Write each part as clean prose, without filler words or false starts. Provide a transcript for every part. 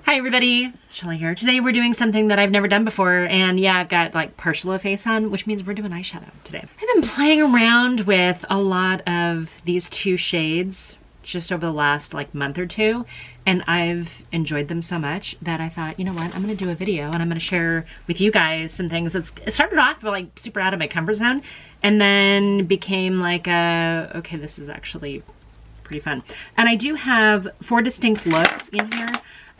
Hi everybody, Shelly here. Today we're doing something that I've never done before, and yeah, I've got like partial a face on, which means we're doing eyeshadow today. I've been playing around with a lot of these two shades just over the last like month or two, and I've enjoyed them so much that I thought, you know what, I'm gonna do a video and I'm gonna share with you guys some things. It started off like super out of my comfort zone and then became like okay, this is actually pretty fun. And I do have 4 distinct looks in here.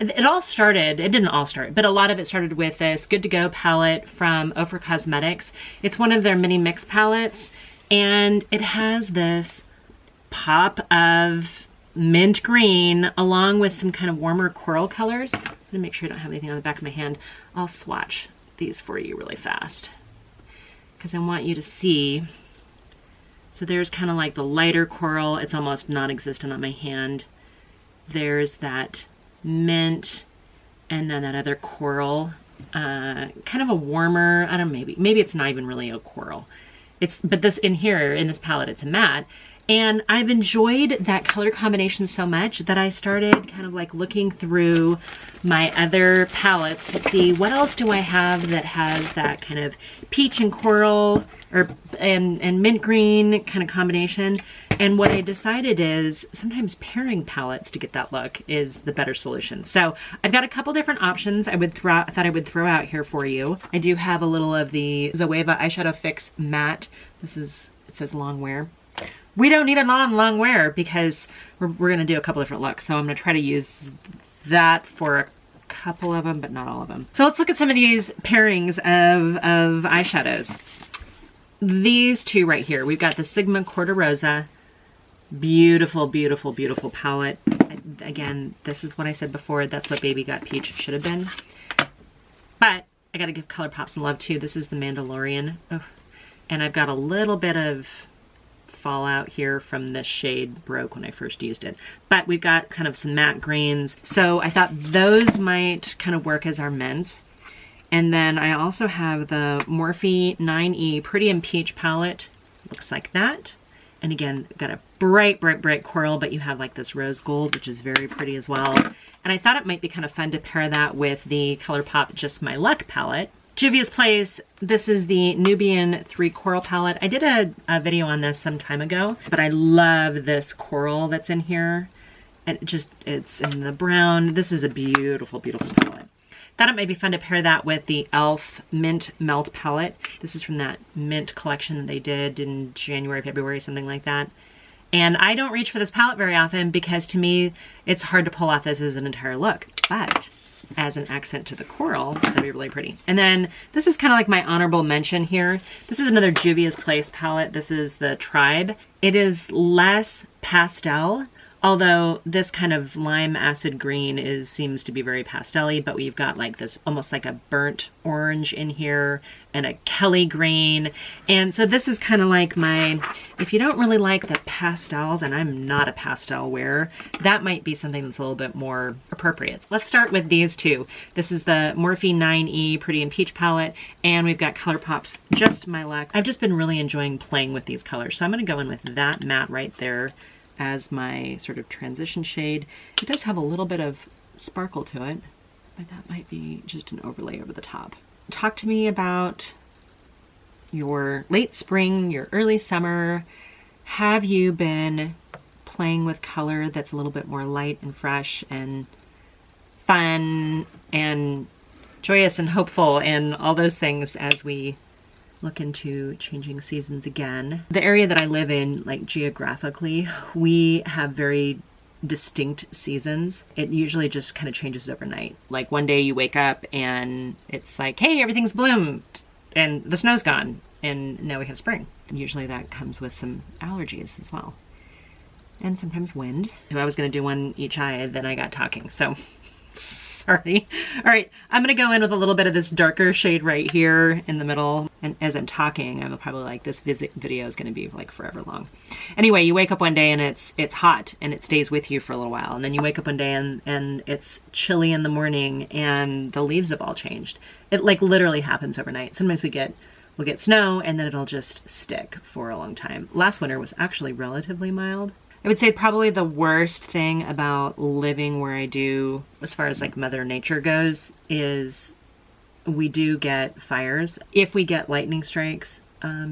It didn't all start, but a lot of it started with this Good to Go palette from Ofra Cosmetics. It's one of their mini mix palettes, and it has this pop of mint green along with some kind of warmer coral colors. I'm gonna make sure I don't have anything on the back of my hand. I'll swatch these for you really fast because I want you to see. So there's kind of like the lighter coral. It's almost non-existent on my hand. There's that mint, and then that other coral, kind of a warmer, I don't know, maybe it's not even really a coral. But this in here, in this palette, it's a matte. And I've enjoyed that color combination so much that I started kind of like looking through my other palettes to see what else do I have that has that kind of peach and coral and mint green kind of combination. And what I decided is sometimes pairing palettes to get that look is the better solution. So I've got a couple different options I thought I would throw out here for you. I do have a little of the Zoeva Eyeshadow Fix Matte. It says long wear. We don't need a long wear because we're gonna do a couple different looks. So I'm gonna try to use that for a couple of them, but not all of them. So let's look at some of these pairings of eyeshadows. These two right here, we've got the Sigma Corta Rosa. Beautiful, beautiful, beautiful palette. Again, this is what I said before. That's what Baby Got Peach should have been. But I gotta give Colourpop some love too. This is the Mandalorian. Oh, and I've got a little bit of fallout here from this shade. Broke when I first used it. But we've got kind of some matte greens. So I thought those might kind of work as our mints. And then I also have the Morphe 9E Pretty and Peach palette. Looks like that. And again, got a bright, bright, bright coral, but you have like this rose gold, which is very pretty as well. And I thought it might be kind of fun to pair that with the Colourpop Just My Luck palette. Juvia's Place, this is the Nubian 3 Coral palette. I did a video on this some time ago, but I love this coral that's in here. And it's in the brown. This is a beautiful, beautiful palette. Thought it might be fun to pair that with the e.l.f. Mint Melt palette. This is from that mint collection that they did in January, February, something like that. And I don't reach for this palette very often because to me, it's hard to pull off this as an entire look. But as an accent to the coral, that'd be really pretty. And then this is kind of like my honorable mention here. This is another Juvia's Place palette. This is the Tribe. It is less pastel, although this kind of lime acid green seems to be very pastel-y, but we've got like this almost like a burnt orange in here and a Kelly green. And so this is kind of like if you don't really like the pastels, and I'm not a pastel wearer, that might be something that's a little bit more appropriate. Let's start with these two. This is the Morphe 9E Pretty and Peach palette, and we've got Colourpop's Just My Luck. I've just been really enjoying playing with these colors, so I'm gonna go in with that matte right there as my sort of transition shade. It does have a little bit of sparkle to it, but that might be just an overlay over the top. Talk to me about your late spring, your early summer. Have you been playing with color that's a little bit more light and fresh and fun and joyous and hopeful and all those things as we look into changing seasons again? The area that I live in, like geographically, we have very distinct seasons. It usually just kind of changes overnight. Like one day you wake up and it's like, hey, everything's bloomed and the snow's gone and now we have spring. Usually that comes with some allergies as well. And sometimes wind. I was gonna do one each eye, then I got talking, so sorry. All right, I'm gonna go in with a little bit of this darker shade right here in the middle. And as I'm talking, I'm probably like, this video is gonna be like forever long. Anyway, you wake up one day and it's hot and it stays with you for a little while. And then you wake up one day and it's chilly in the morning and the leaves have all changed. It like literally happens overnight. Sometimes we'll get snow and then it'll just stick for a long time. Last winter was actually relatively mild. I would say probably the worst thing about living where I do, as far as like Mother Nature goes, is we do get fires. If we get lightning strikes,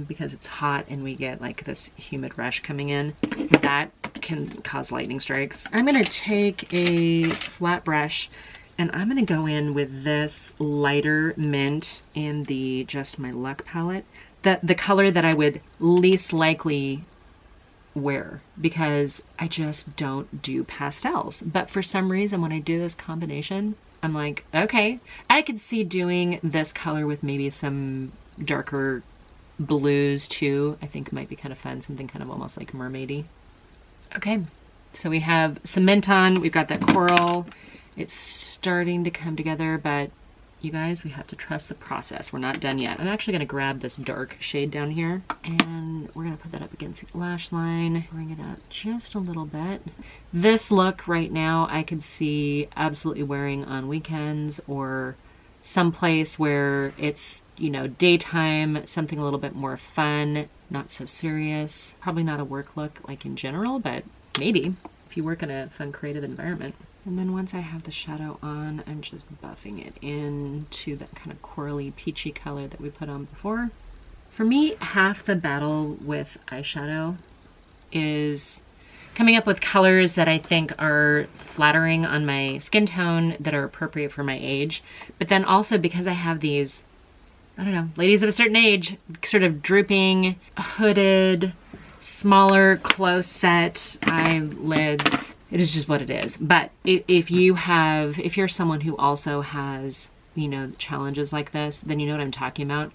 because it's hot and we get like this humid rush coming in, that can cause lightning strikes. I'm gonna take a flat brush and I'm gonna go in with this lighter mint in the Just My Luck palette. The color that I would least likely wear, because I just don't do pastels. But for some reason, when I do this combination, I'm like, okay, I could see doing this color with maybe some darker blues too. I think it might be kind of fun, something kind of almost like mermaidy. Okay, so we have some mint on, we've got that coral. It's starting to come together, but you guys, we have to trust the process. We're not done yet. I'm actually gonna grab this dark shade down here and we're gonna put that up against the lash line, bring it up just a little bit. This look right now, I could see absolutely wearing on weekends or someplace where it's, you know, daytime, something a little bit more fun, not so serious. Probably not a work look like in general, but maybe if you work in a fun creative environment. And then once I have the shadow on, I'm just buffing it into that kind of corally peachy color that we put on before. For me, half the battle with eyeshadow is coming up with colors that I think are flattering on my skin tone, that are appropriate for my age. But then also because I have these, I don't know, ladies of a certain age, sort of drooping, hooded, smaller, close set eyelids. It is just what it is. But if you're someone who also has, you know, challenges like this, then you know what I'm talking about.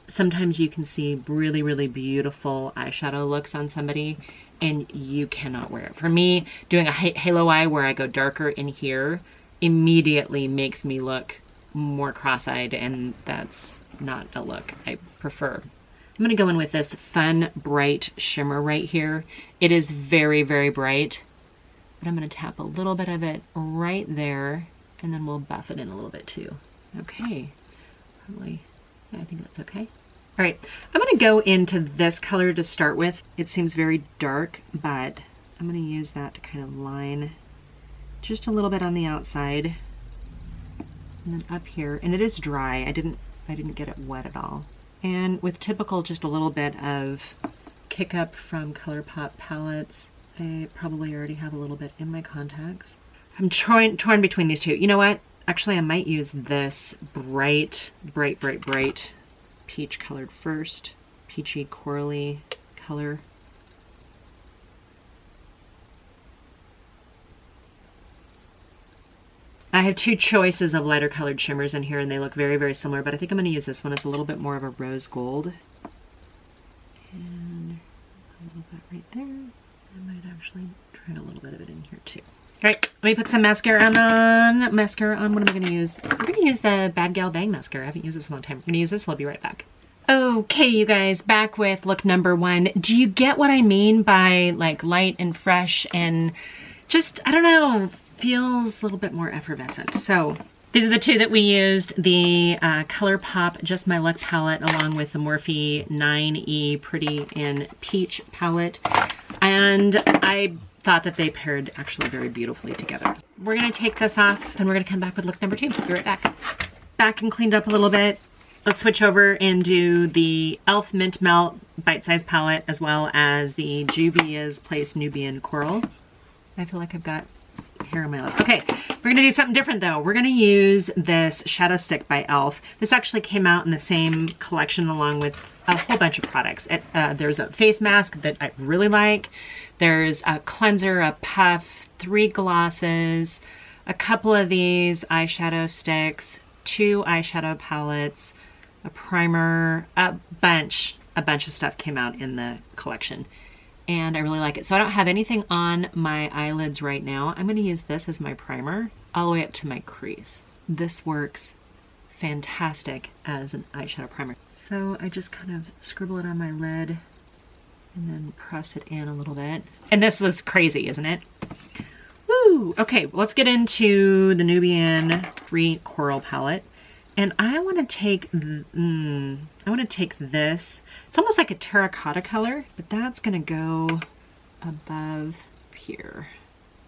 Sometimes you can see really, really beautiful eyeshadow looks on somebody and you cannot wear it. For me, doing a halo eye where I go darker in here immediately makes me look more cross-eyed, and that's not a look I prefer. I'm gonna go in with this fun, bright shimmer right here. It is very, very bright. But I'm going to tap a little bit of it right there, and then we'll buff it in a little bit too. Okay, probably, yeah, I think that's okay. All right, I'm going to go into this color to start with. It seems very dark, but I'm going to use that to kind of line just a little bit on the outside, and then up here. And it is dry. I didn't get it wet at all. And with typical, just a little bit of kick up from Colourpop palettes. I probably already have a little bit in my contacts. I'm torn between these two. You know what? Actually, I might use this bright peach colored first. Peachy corally color. I have two choices of lighter colored shimmers in here and they look very, very similar, but I think I'm going to use this one. It's a little bit more of a rose gold. And a little bit right there. I might actually try a little bit of it in here too. All right, let me put some mascara on. Mascara on, what am I gonna use? I'm gonna use the Bad Gal Bang mascara. I haven't used this in a long time. I'm gonna use this, I'll be right back. Okay, you guys, back with look number one. Do you get what I mean by like light and fresh and just, I don't know, feels a little bit more effervescent. So these are the two that we used, the Colourpop Just My Luck palette along with the Morphe 9E Pretty in Peach palette. And I thought that they paired actually very beautifully together. We're gonna take this off and we're gonna come back with look number two. Be right back. Back and cleaned up a little bit. Let's switch over and do the e.l.f. Mint Melt Bite Size palette as well as the Juvia's Place Nubian Coral. I feel like I've got hair on my lip. Okay, we're gonna do something different though. We're gonna use this Shadow Stick by e.l.f. This actually came out in the same collection along with a whole bunch of products. There's a face mask that I really like. There's a cleanser, a puff, 3 glosses, a couple of these eyeshadow sticks, 2 eyeshadow palettes, a primer, a bunch of stuff came out in the collection. And I really like it. So I don't have anything on my eyelids right now. I'm gonna use this as my primer all the way up to my crease. This works fantastic as an eyeshadow primer. So I just kind of scribble it on my lid and then press it in a little bit. And this was crazy, isn't it? Woo! Okay, let's get into the Nubian 3 Coral palette. And I want to take, this. It's almost like a terracotta color, but that's gonna go above here.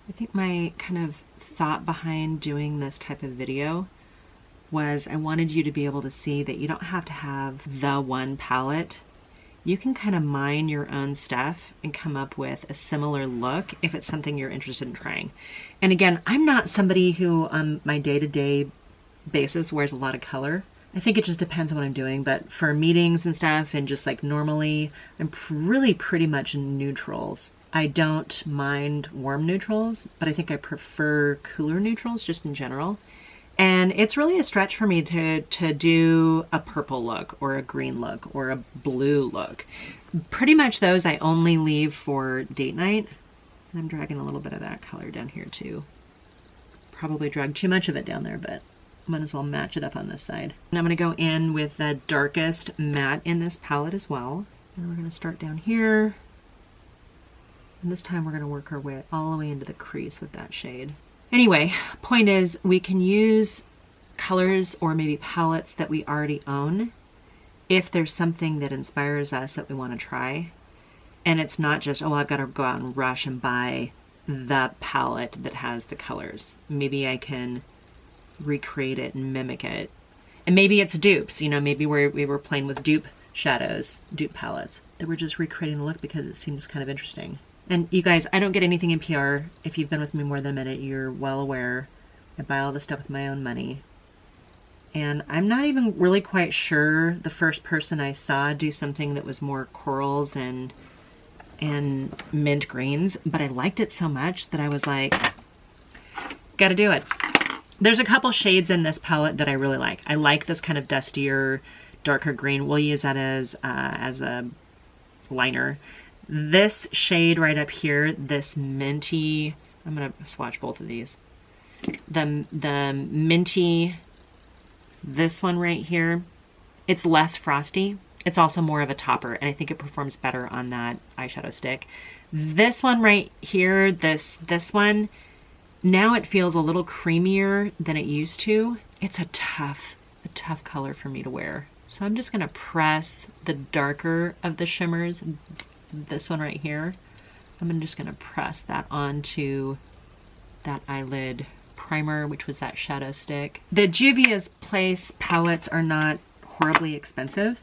I think my kind of thought behind doing this type of video was I wanted you to be able to see that you don't have to have the one palette. You can kind of mine your own stuff and come up with a similar look if it's something you're interested in trying. And again, I'm not somebody who on my day-to-day basis wears a lot of color. I think it just depends on what I'm doing, but for meetings and stuff and just like normally, I'm really pretty much neutrals. I don't mind warm neutrals, but I think I prefer cooler neutrals just in general. And it's really a stretch for me to do a purple look or a green look or a blue look. Pretty much those I only leave for date night. And I'm dragging a little bit of that color down here too. Probably dragged too much of it down there, but might as well match it up on this side. And I'm going to go in with the darkest matte in this palette as well. And we're going to start down here. And this time we're going to work our way all the way into the crease with that shade. Anyway, point is we can use colors or maybe palettes that we already own if there's something that inspires us that we want to try. And it's not just, oh, I've got to go out and rush and buy the palette that has the colors. Maybe I can recreate it and mimic it. And maybe it's dupes, you know, maybe we were playing with dupe shadows, dupe palettes that we're just recreating the look because it seems kind of interesting. And you guys, I don't get anything in PR. If you've been with me more than a minute, you're well aware. I buy all this stuff with my own money. And I'm not even really quite sure the first person I saw do something that was more corals and mint greens, but I liked it so much that I was like, gotta do it. There's a couple shades in this palette that I really like. I like this kind of dustier, darker green. We'll use that as a liner. This shade right up here, this minty, I'm gonna swatch both of these. The minty, this one right here, it's less frosty. It's also more of a topper, and I think it performs better on that eyeshadow stick. This one right here, this one, now it feels a little creamier than it used to. It's a tough color for me to wear. So I'm just gonna press the darker of the shimmers, this one right here. I'm just gonna press that onto that eyelid primer, which was that shadow stick. The Juvia's Place palettes are not horribly expensive.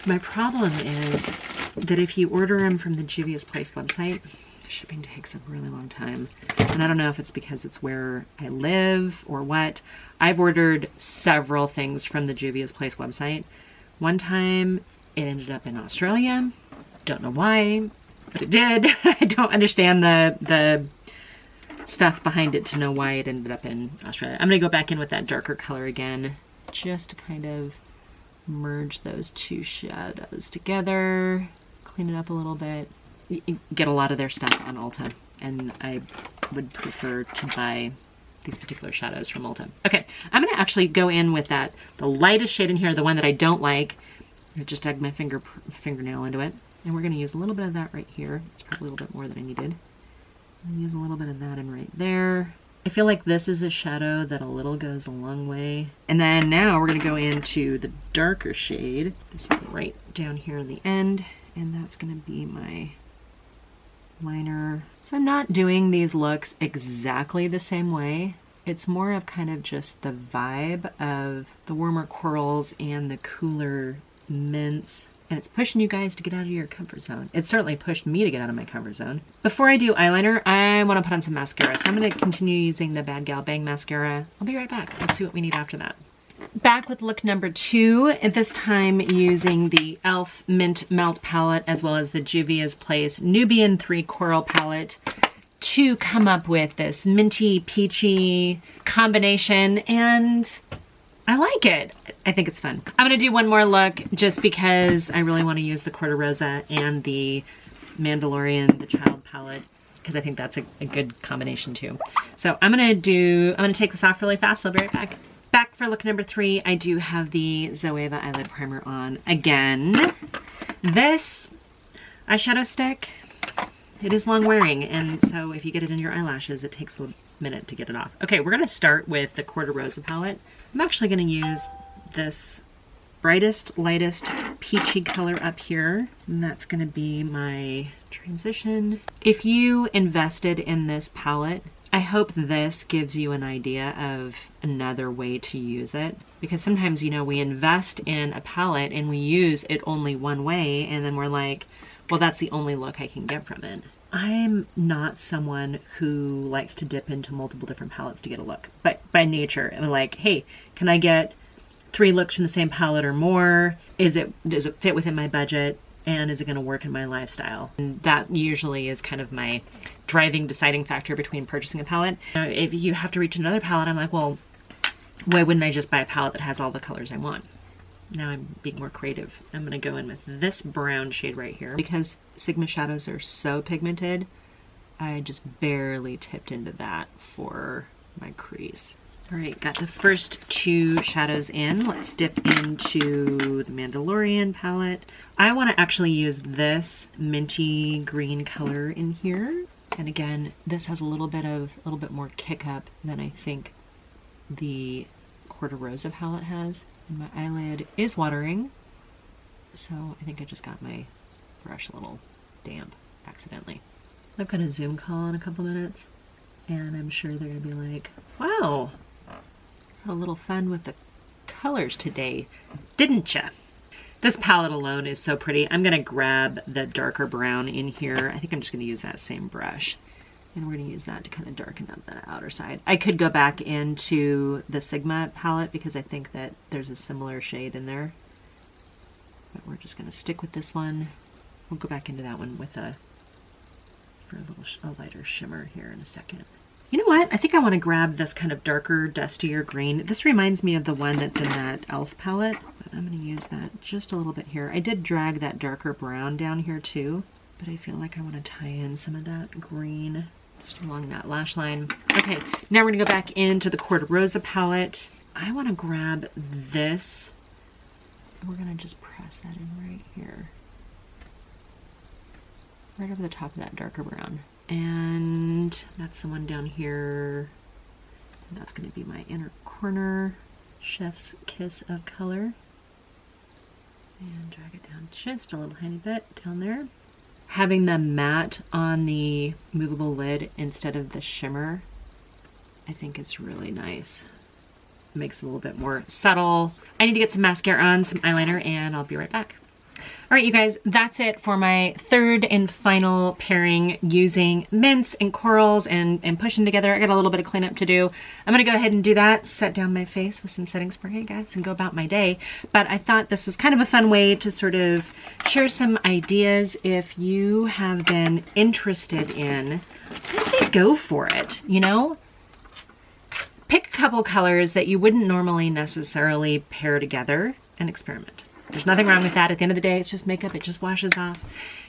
My problem is that if you order them from the Juvia's Place website, shipping takes a really long time. And I don't know if it's because it's where I live or what. I've ordered several things from the Juvia's Place website. One time it ended up in Australia. Don't know why, but it did. I don't understand the stuff behind it to know why it ended up in Australia. I'm gonna go back in with that darker color again, just to kind of merge those two shadows together, clean it up a little bit. You get a lot of their stuff on Ulta, and I would prefer to buy these particular shadows from Ulta. Okay, I'm gonna actually go in with that, the lightest shade in here, the one that I don't like. I just dug my fingernail into it. And we're gonna use a little bit of that right here. It's probably a little bit more than I needed. I'm gonna use a little bit of that in right there. I feel like this is a shadow that a little goes a long way. And then now we're gonna go into the darker shade, this one right down here in the end, and that's gonna be my liner. So I'm not doing these looks exactly the same way. It's more of kind of just the vibe of the warmer corals and the cooler mints. And it's pushing you guys to get out of your comfort zone. It certainly pushed me to get out of my comfort zone. Before I do eyeliner, I want to put on some mascara. So I'm going to continue using the Bad Gal Bang mascara. I'll be right back. Let's see what we need after that. Back with look number 2, at this time using the e.l.f. Mint Melt palette as well as the Juvia's Place Nubian 3 Coral palette to come up with this minty peachy combination, and I like it. I think it's fun. I'm gonna do one more look just because I really want to use the Corta Rosa and the Mandalorian, the Child palette, because I think that's a good combination too. So I'm gonna take this off really fast. I'll be right back. Back for look number 3, I do have the Zoeva eyelid primer on again. This eyeshadow stick, it is long wearing, and so if you get it in your eyelashes, it takes a minute to get it off. Okay, we're gonna start with the Corta Rosa palette. I'm actually gonna use this brightest, lightest peachy color up here, and that's gonna be my transition. If you invested in this palette, I hope this gives you an idea of another way to use it, because sometimes, you know, we invest in a palette and we use it only one way and then we're like, well, that's the only look I can get from it. I'm not someone who likes to dip into multiple different palettes to get a look, but by nature, I'm like, hey, can I get 3 looks from the same palette or more? Does it fit within my budget? And is it going to work in my lifestyle? And that usually is kind of my driving, deciding factor between purchasing a palette. If you have to reach another palette, I'm like, well, why wouldn't I just buy a palette that has all the colors I want? Now I'm being more creative. I'm going to go in with this brown shade right here. Because Sigma shadows are so pigmented, I just barely tipped into that for my crease. All right, got the first 2 shadows in. Let's dip into the Mandalorian palette. I want to actually use this minty green color in here. And again, this has a little bit more kick up than I think the Coeur palette has. And my eyelid is watering, so I think I just got my brush a little damp accidentally. I've got a Zoom call in a couple minutes, and I'm sure they're gonna be like, wow, had a little fun with the colors today, didn't ya? This palette alone is so pretty. I'm gonna grab the darker brown in here. I think I'm just gonna use that same brush. And we're gonna use that to kind of darken up the outer side. I could go back into the Sigma palette because I think that there's a similar shade in there. But we're just gonna stick with this one. We'll go back into that one with a lighter shimmer here in a second. You know what? I think I want to grab this kind of darker, dustier green. This reminds me of the one that's in that e.l.f. palette, but I'm going to use that just a little bit here. I did drag that darker brown down here too, but I feel like I want to tie in some of that green just along that lash line. Okay, now we're going to go back into the Coeur palette. I want to grab this. We're going to just press that in right here. Right over the top of that darker brown. And that's the one down here. And that's going to be my inner corner. Chef's Kiss of color. And drag it down just a little tiny bit down there. Having the matte on the movable lid instead of the shimmer, I think it's really nice. It makes it a little bit more subtle. I need to get some mascara on, some eyeliner, and I'll be right back. All right, you guys, that's it for my third and final pairing using mints and corals and pushing together. I got a little bit of cleanup to do. I'm gonna go ahead and do that, set down my face with some setting spray, guys, and go about my day. But I thought this was kind of a fun way to sort of share some ideas if you have been interested in, I'd say go for it, you know? Pick a couple colors that you wouldn't normally necessarily pair together and experiment. There's nothing wrong with that. At the end of the day, it's just makeup. It just washes off.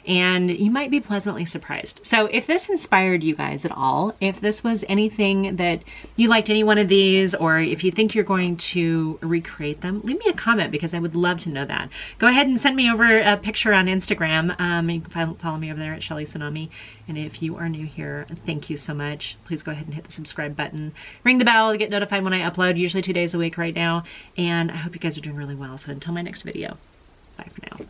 And you might be pleasantly surprised. So if this inspired you guys at all, if this was anything that you liked any one of these, or if you think you're going to recreate them, leave me a comment because I would love to know that. Go ahead and send me over a picture on Instagram. You can follow me over there at Sheli Tsunami. And if you are new here, thank you so much. Please go ahead and hit the subscribe button. Ring the bell to get notified when I upload, usually 2 days a week right now. And I hope you guys are doing really well. So until my next video, bye for now.